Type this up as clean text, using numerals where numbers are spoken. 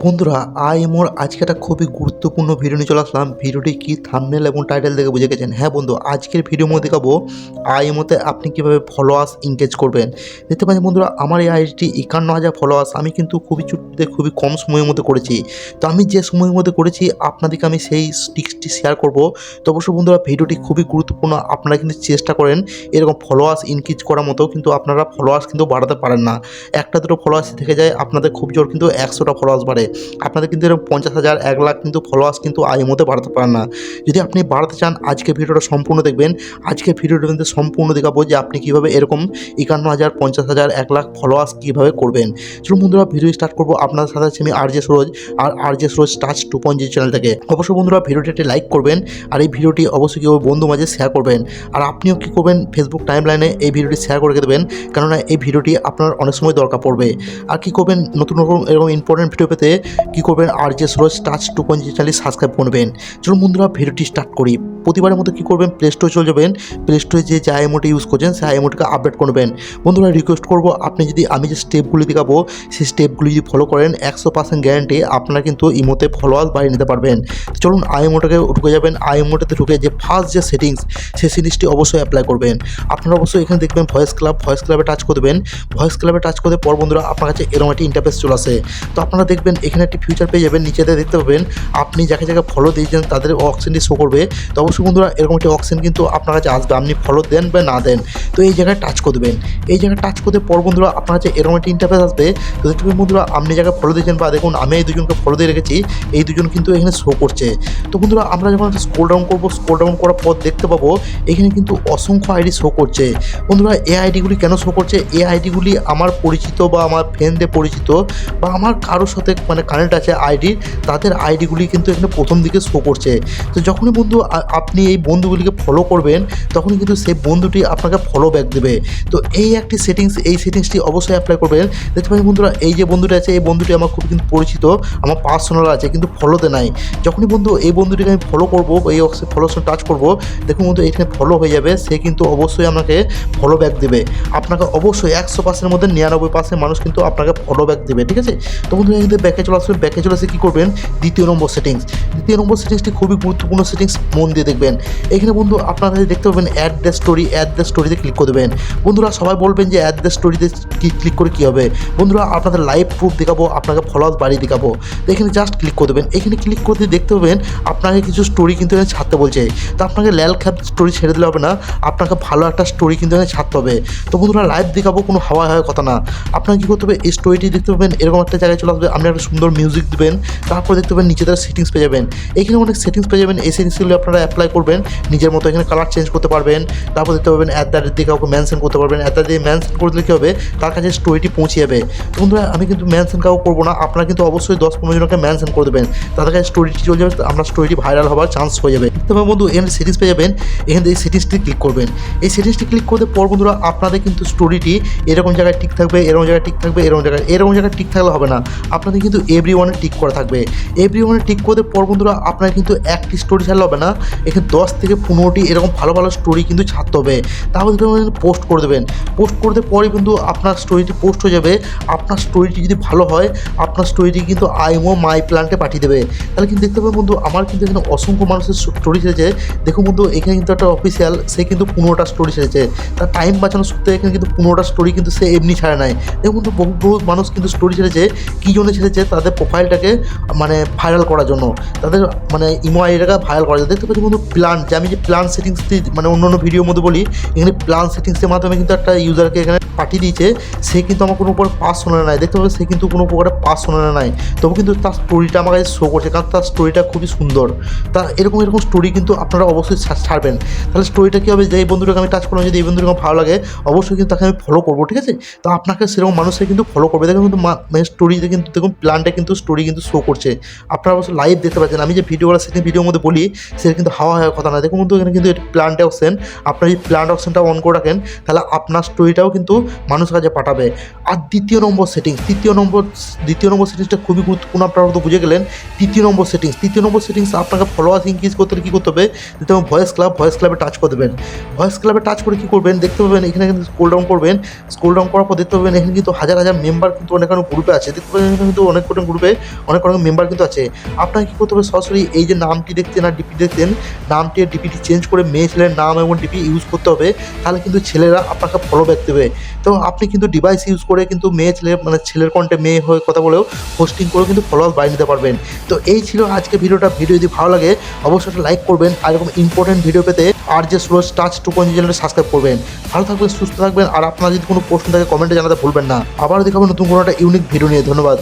বন্ধুরা আইএমওর আজকে একটা খুবই গুরুত্বপূর্ণ ভিডিও নিয়ে চলে আসলাম। ভিডিওটি কি থাম্বনেল এবং টাইটেল দেখে বুঝে গেছেন। হ্যাঁ বন্ধু, আজকের ভিডিওর মধ্যে দেখাবো আইএমওতে আপনি কীভাবে ফলোয়ার্স এনগেজ করবেন। দেখতে পাচ্ছেন বন্ধুরা, আমার এই আইডিটি 51,000 ফলোয়ার্স আমি কিন্তু খুবই কম সময়ের মধ্যে করেছি। তো আমি যে সময়ের মধ্যে করেছি আপনাদেরকে আমি সেই টিপসটি শেয়ার করব। তো অবশ্যই বন্ধুরা ভিডিওটি খুবই গুরুত্বপূর্ণ। আপনারা কিন্তু চেষ্টা করেন এরকম ফলোয়ার্স ইনক্রিজ করার মতো, কিন্তু আপনারা ফলোয়ার্স কিন্তু বাড়াতে পারেন না। একটা দুটো ফলোয়ার্স থেকে যায়, আপনাদের খুব জোর কিন্তু 100টা ফলোয়ার্স বাড়ে। আপনাদের কিন্তু এরকম 50,000 1 লাখ কিন্তু ফলোয়ার্স কিন্তু আইএমওতে বাড়াতে পারেন না। যদি আপনি বাড়াতে চান আজকের ভিডিওটা সম্পূর্ণ দেখবেন। আজকের ভিডিওটা কিন্তু সম্পূর্ণ দেখাবো যে আপনি কীভাবে এরকম 51,000 50,000 1 লাখ ফলোয়ার্স কীভাবে করবেন। চলুন বন্ধুরা ভিডিও স্টার্ট করবো। আপনাদের সাথে আছে আমি আরজে সুরজ, আর আরজে সুরজ টাচ 2.0 চ্যানেল থেকে। অবশ্যই বন্ধুরা ভিডিওটি একটি লাইক করবেন, আর এই ভিডিওটি অবশ্যই কেউ বন্ধু মাঝে শেয়ার করবেন। আর আপনিও কী করবেন, ফেসবুক টাইমলাইনে এই ভিডিওটি শেয়ার করে দেবেন, কেননা এই ভিডিওটি আপনার অনেক সময় দরকার পড়বে। আর কী করবেন, নতুন নতুন এরকম ইম্পর্টেন্ট ভিডিও পেতে কী করবেন, RJ Suraj touch 2.0 channel subscribe করবেন। চলুন বন্ধুরা ভিডিওটি স্টার্ট করি। প্রতিবারের মতো কী করবেন, প্লে স্টোরে চলে যাবেন। প্লে স্টোরে যে আইএমওটি ইউজ করছেন সেই আইএমওটিকে আপডেট করবেন। বন্ধুরা রিকোয়েস্ট করবো, আপনি যদি আমি যে স্টেপগুলি দেখাবো সেই স্টেপগুলি যদি ফলো করেন 100% গ্যারান্টি আপনারা কিন্তু ইমোতে ফলোয়ার্স বাড়িয়ে নিতে পারবেন। চলুন আইএমওটাকে ঢুকে যাবেন। আইএমওটাতে ঢুকে যে ফার্স্ট যে সেটিংস, সেই সেটিংসটি অবশ্যই অ্যাপ্লাই করবেন। আপনারা অবশ্যই এখানে দেখবেন ভয়েস ক্লাবে টাচ করে দেবেন। ভয়েস ক্লাবে টাচ করে পর বন্ধুরা আপনার কাছে এরকম একটি ইন্টারফেস চলে আসে। তো আপনারা দেখবেন এখানে একটি ফিউচার পেয়ে যাবেন। নিচেতে দেখতে পাবেন আপনি যাকে যাকে ফলো দিয়েছেন তাদের অপশনটি শো করবে। তো অবশ্যই বন্ধুরা এরকম একটি অপশন কিন্তু আপনার কাছে আসবে, আপনি ফলো দেন বা না দেন। তো এই জায়গায় টাচ করে দেবেন। এই জায়গায় টাচ করতে পর বন্ধুরা আপনার কাছে এরকম একটি ইন্টারফেস আসবে। তো দেখতে পাবেন বন্ধুরা আপনি যাকে ফলো দিয়েছেন, বা দেখুন আমি এই দুজনকে ফলো দিয়ে রেখেছি, এই দুজন কিন্তু এখানে শো করছে। তো বন্ধুরা আমরা যখন স্ক্রল ডাউন করবো, স্ক্রল ডাউন করার পর দেখতে পাবো এখানে কিন্তু অসংখ্য আইডি শো করছে। বন্ধুরা এই আইডিগুলি কেন শো করছে, এই আইডিগুলি আমার পরিচিত বা আমার ফ্রেন্ডদের পরিচিত বা আমার কারোর সাথে মানে কানেক্ট আছে আইডির, তাদের আইডিগুলি কিন্তু এখানে প্রথম দিকে শো করছে। তো যখনই বন্ধু আপনি এই বন্ধুগুলিকে ফলো করবেন তখনই কিন্তু সেই বন্ধুটি আপনাকে ফলো ব্যাক দেবে। তো এই একটি সেটিংস, এই সেটিংসটি অবশ্যই অ্যাপ্লাই করবেন। দেখতে পাচ্ছেন বন্ধুরা এই যে বন্ধুটি আছে, এই বন্ধুটি আমার খুব কিন্তু পরিচিত, আমার পার্সোনাল আছে কিন্তু ফলোতে নাই। যখনই বন্ধু এই বন্ধুটিকে আমি ফলো করবো, এই ফলোর সঙ্গে টাচ করবো, দেখুন বন্ধু এখানে ফলো হয়ে যাবে। সে কিন্তু অবশ্যই আমাকে ফলো ব্যাক দেবে। আপনাকে অবশ্যই 100%-এর মধ্যে 99% মানুষ কিন্তু আপনাকে ফলো ব্যাক দেবে, ঠিক আছে। তো বন্ধু এখানে ব্যাকে চলে আসবেন। ব্যাকে চলে আসে কী করবেন, দ্বিতীয় নম্বর সেটিংসটি খুবই গুরুত্বপূর্ণ সেটিংস, মন দিয়ে দেখবেন। এখানে বন্ধু আপনারা দেখতে পাবেন অ্যাড দ্য স্টোরিতে ক্লিক করে দেবেন। বন্ধুরা সবাই বলবেন যে অ্যাড দ্য স্টোরিতে ক্লিক করে কী হবে। বন্ধুরা আপনাদের লাইভ প্রুফ দেখাবো, আপনাকে ফলোয়ার্স বাড়িয়ে দেখাবো। তো এখানে জাস্ট ক্লিক করে দেবেন। এখানে ক্লিক করতে দেখতে পাবেন আপনাকে কিছু স্টোরি কিন্তু এখানে ছাড়তে বলছে। তো আপনাকে ল্যাল খ্যাপ স্টোরি ছেড়ে দিলে হবে না, আপনাকে ভালো একটা স্টোরি কিন্তু এখানে ছাড়তে হবে। তো বন্ধুরা লাইভ দেখাবো, কোনো হাওয়া কথা না। আপনাকে কী করতে হবে, এই স্টোরিটি দেখতে পাবেন এরকম একটা জায়গায় চলে আসবে। আপনি একটা সুন্দর মিউজিক দেবেন, তারপর দেখতে পাবেন নিচে তারা সেটিংস পেয়ে যাবেন। এখানে অনেক সেটিংস পেয়ে যাবেন। এই সেটিংসগুলো আপনারা অ্যাপ্লাই করবেন নিজের মতো। এখানে কালার চেঞ্জ করতে পারবেন, তারপর দেখতে পাবেন অ্যাট দ্য রেট দিয়ে কাউকে মেনশন করতে পারবেন। অ্যাট দ্য দিয়ে মেনশন করে দিলে কী হবে, তার কাছে স্টোরিটি পৌঁছে যাবে। তো বন্ধুরা আমি কিন্তু মেনশন কাউ করবো না, আপনারা কিন্তু অবশ্যই 10-15 জনকে মেনশন করে দেবেন, তাদের কাছে স্টোরিটি চলে যাবে, আপনার স্টোরিটি ভাইরাল হওয়ার চান্স হয়ে যাবে। তবে বন্ধু এখানে সেটিংস পেয়ে যাবেন। এখানে এই সেটিংসটি ক্লিক করবেন। এই সেটিংসটি ক্লিক করতে পর বন্ধুরা আপনাদের কিন্তু স্টোরিটি এরকম জায়গায় টিক থাকবে, এরকম জায়গায় টিক থাকবে, এরকম জায়গায় টিক থাকলে হবে না, আপনাদের কিন্তু এভরিওয়ানে টিক করা থাকবে। এভরিওয়ানে টিক করতে পর বন্ধুরা আপনারা কিন্তু একটি স্টোরি ছাড়লে হবে না, এখানে 10 থেকে 15টি এরকম ভালো ভালো স্টোরি কিন্তু ছাড়তে হবে। তারপর পোস্ট করে দেবেন। পোস্ট করতে পরই কিন্তু আপনার স্টোরিটি পোস্ট হয়ে যাবে। আপনার স্টোরিটি যদি ভালো হয়, আপনার স্টোরিটি কিন্তু আইএমও মাই প্ল্যান্টে পাঠিয়ে দেবে। তাহলে কিন্তু দেখতে পাবেন বন্ধু আমার কিন্তু এখানে অসংখ্য মানুষের স্টোরি ছেড়েছে। দেখুন বন্ধু এখানে কিন্তু একটা অফিসিয়াল, সে কিন্তু 15টা স্টোরি ছেড়েছে। তার টাইম বাঁচানোর সূত্রে এখানে কিন্তু 15টা স্টোরি কিন্তু সে এমনি ছাড়ে নাই। দেখুন বন্ধু বহু মানুষ কিন্তু স্টোরি ছেড়েছে, কী জন্য ছেড়েছে, তাদের প্রোফাইলটাকে মানে ভাইরাল করার জন্য, তাদের মানে ইমো আইডিটাকে ভাইরাল করার জন্য। দেখতে পাচ্ছি বন্ধু প্ল্যান, যে আমি যে প্ল্যান সেটিংসটি মানে অন্য ভিডিওর মধ্যে বলি, এখানে প্ল্যান সেটিংসের মাধ্যমে কিন্তু একটা ইউজারকে এখানে পাঠিয়ে দিয়েছে। সে কিন্তু আমার কোনো উপর পাস শোনানো নাই, দেখতে পাবে সে কিন্তু কোনো প্রকারের পাস শোনানো নাই, তবু কিন্তু তার স্টোরিটা আমার কাছে শো করছে, কারণ তার স্টোরিটা খুবই সুন্দর। তা এরকম স্টোরি কিন্তু আপনারা অবশ্যই ছাড়বেন। তাহলে স্টোরিটা কী হবে, যে এই বন্ধুটাকে আমি টাচ করলাম, যদি এই বন্ধুটাকে ভালো লাগে অবশ্যই কিন্তু তাকে আমি ফলো করবো, ঠিক আছে। তো আপনাকে সেরকম মানুষের কিন্তু ফলো করবে। দেখুন কিন্তু স্টোরিতে কিন্তু দেখুন প্ল্যানটা কিন্তু স্টোরি কিন্তু শো করছে, আপনারা অবশ্যই লাইভ দেখতে পাচ্ছেন। আমি যে ভিডিওর মধ্যে বলি সেটা কিন্তু হাওয়া হওয়ার কথা না। দেখুন কিন্তু এখানে কিন্তু প্ল্যান্ট অপশন, আপনার এই প্ল্যান্ট অপশনটা অন করে রাখেন, তাহলে আপনার স্টোরিটাও কিন্তু মানুষের কাছে পাঠাবে। আর দ্বিতীয় নম্বর সেটিংসটা খুবই গুরুত্বপূর্ণ, আপনারা তো বুঝে গেলেন। তৃতীয় নম্বর সেটিংস আপনাকে ফলোয়ার্স ইনক্রিজ করতে হলে কী করতে হবে, দিতে হবে ভয়েস ক্লাবে টাচ করে দেবেন। ভয়েস ক্লাবে টাচ করে কী করবেন, দেখতে পাবেন এখানে কিন্তু স্ক্রল ডাউন করার পর দেখতে পাবেন এখানে কিন্তু হাজার মেম্বার কিন্তু অনেক গ্রুপে আছে, দেখতে পাবেন এখানে কিন্তু অনেক গ্রুপে অনেক মেম্বার কিন্তু আছে। আপনাকে কী করতে হবে, সরাসরি এই যে নামটি দেখছেন আর ডিপি দেখছেন, নামটি আর ডিপিটি চেঞ্জ করে মেয়ে ছেলের নাম এবং ডিপি ইউজ করতে হবে, তাহলে কিন্তু ছেলেরা আপনাকে ফলো ব্যাক দেবে। তো আপনি কিন্তু ডিভাইস ইউজ করে কিন্তু ছেলের কন্টে মেয়ে হয়ে কথা বলেও পোস্টিং করে কিন্তু ফলোয়ার বাড়িয়ে নিতে পারবেন। তো এই ছিল আজকে ভিডিও যদি ভালো লাগে অবশ্যই একটা লাইক করবেন, আর এরকম ইম্পর্টেন্ট ভিডিও পেতে আর যে স্লো টাচ 2.0 চ্যানেলটা সাবস্ক্রাইব করবেন। ভালো থাকবেন, সুস্থ থাকবেন, আর আপনার যদি কোনো প্রশ্ন থাকে কমেন্টে জানাতে ভুলবেন না। আবার দেখাবো নতুন কোনো একটা ইউনিক ভিডিও নিয়ে। ধন্যবাদ।